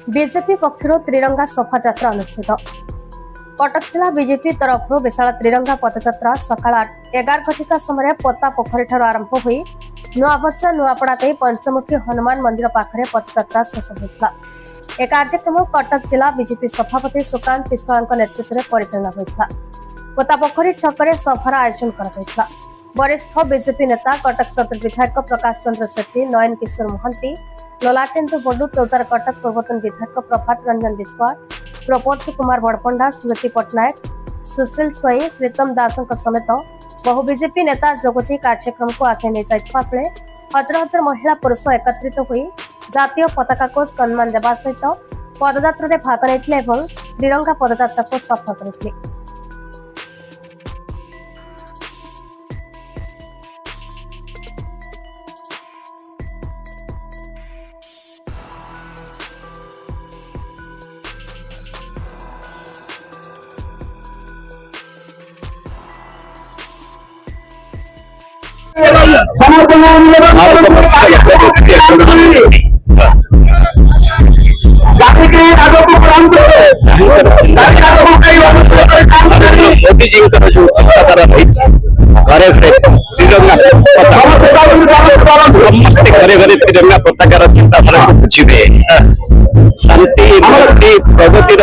BJP पक्षर त्रिरंगा शोभा यात्रा अनुष्ठित कटक जिला BJP तरफ विशाल त्रिरंगा पदयात्रा सकाळ 11 घटिका समय पत्ता पोखरी ठार आरंभ होई नुआबच्चा नुआपड़ा दे पंचमुखी हनुमान मंदिर पाखरे पदयात्रा शेष होता। ए कार्यक्रम कटक जिला बीजेपी सभापति सुकांत विश्वाल नेतृत्व में परिचालना होता। पत्ता पोखरी छकरे सभार आयोजन करा वरिष्ठ बीजेपी नेता कटक सदर विधायक प्रकाश चंद्र सेठी, नयन किशोर मोहंती, ललाटेन्दु बडू, चौतार कटक पूर्वतन विधायक प्रभात रंजन विश्वाल, प्रपोज कुमार बड़पंडा, स्मृति पट्टनायक, सुशील स्वई, श्रीतम दास समेत बहु बीजेपी नेता जोगती कार्यक्रम को आगे नहीं जाइथिबा बेले हजार हजार महिला पुरुष एकत्रित होई जातीय पताका को सम्मान देवा सहित पदयात्रा रे भाग नेथिले एवं त्रिरंगा पदयात्रा को सफल करथिले। मोदी जी जो चिंताधारा रही घरे घरे तिरंगा समस्ते घरे घरे तिरंगा पताकार चिंताधारा को बुझे शांति मुक्ति प्रगतिर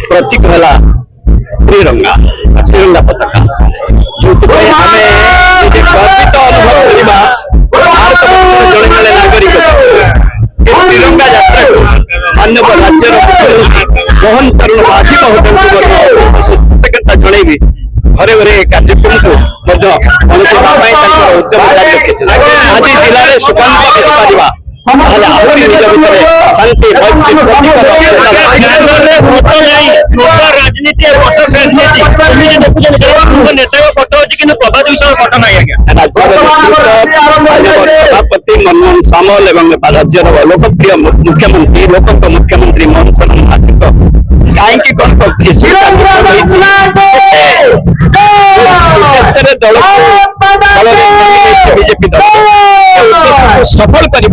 प्रतीक है तिरंगा तिरंगा पताका जो आम गर्वित अनुभव करवा जड़े जड़े नागरिक तिरंगा यात्रा को मानव राज्य मोहन चरण माझी महोदय जनइबी घरे घरे कार्यक्रम को उद्यम आज जिले में सुकांत शांति राजनीति सभापति मनमोहन सामल एवं राज्य लोकप्रिय मुख्यमंत्री मुख्यमंत्री मोहन चरण माझी कहीं कौन दल बीजेपी दल सफल करने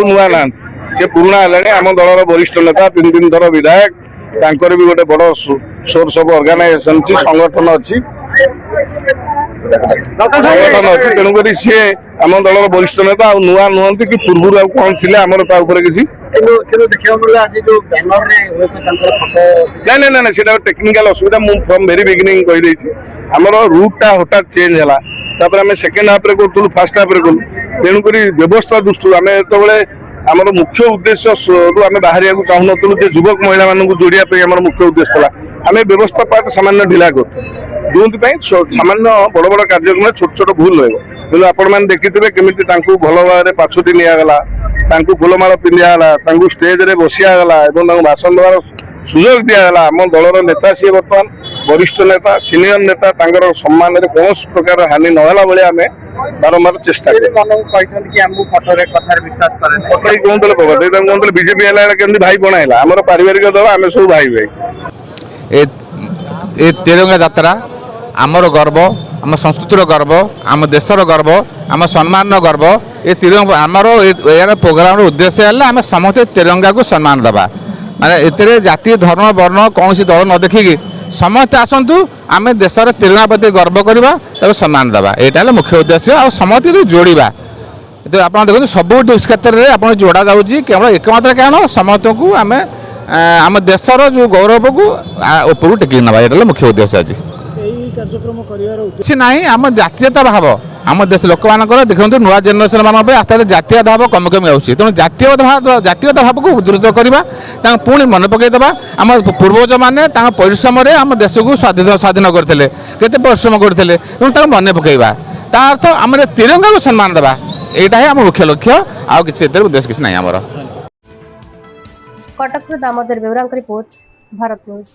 नुआ ना से पुराणा है आम दल वरिष्ठ नेता 3 थर विधायक तांकर भी गोटे बड़ सोर्स ऑफ ऑर्गेनाइजेशन संगठन अच्छी तेणुक सी आम दल वरिष्ठ नेता नुआ नुहति कि पूर्व कौन थे आमर किसी ना से टेक्निकल असुविधा फ्रॉम वेरी बिगिनिंग कहीदे आमर रूटा हठात चेंज है आम सेकेंड हाफ करूँ फास्ट हाफ करूँ तेणुक व्यवस्था दृष्टि आम जो आमर मुख्य उद्देश्य आम बाहर चाहूँ जे युवक महिला मानक जोड़ापी मुख्य उद्देश्य था आम व्यवस्था पार्ट सामान्य ढिला कर जो सामान्य बड़ बड़ कार्यक्रम छोट छोट भूल रही आपण देखिथे केमी भल भाव पाछुटी निगला फूलमाल पिंधाला स्टेज रे बसियागला भाषण देवार सुजोग दिगला आम दलर नेता सी बर्तमान वरिष्ठ नेता सीनियर नेता सम्मान में कौन प्रकार हानि नहला भाई आम बारंबार चेष्टा कहते बीजेपी है भाई बनाइला आम पारिवारिक दल आम सब भाई भाई तिरंगा यात्रा आमर गर्व आम संस्कृतिर गर्व आम देशर गर्व आम सम्मान गर्व ये तिरंगा आमर यार प्रोग्राम उद्देश्य है आम समस्त तिरंगा को सम्मान देवा माने एते जाति धर्म वर्ण कौन दल न देखिकी समस्त आसतु आम देशर तिरंगा प्रति गर्व करवा सम्मान देवा यहाँ मुख्य उद्देश्य आ समस्त जोड़ा तो आप देखते सब क्षेत्र में आप जोड़ा जाऊँगी केवल एकमात्र कारण समस्त को आम आम देशर जो गौरव को ऊपर टेक ना यहाँ मुख्य उद्देश्य आज किसी ना आम जातीयता भाव आम देश लोक मान देखो नुआ जेनेरेशन मान आस्ते आस्ते जातीयता भाव कमी कमी आसूँ तेणु जातीयता भाव को दृढ़ करवा पुणी मन पकईदेवा आम पूर्वज मैंने परिश्रम आम देश को स्वाधीन करते केते परिश्रम करते तेणु मन पकईवा ता अर्थ आम तिरंगा को सम्मान देवा यहाँ आम मुख्य लक्ष्य आउ किसी उद्देश्य किसी ना आमर कटक दामोदर बेउरा रिपोर्ट भारत न्यूज।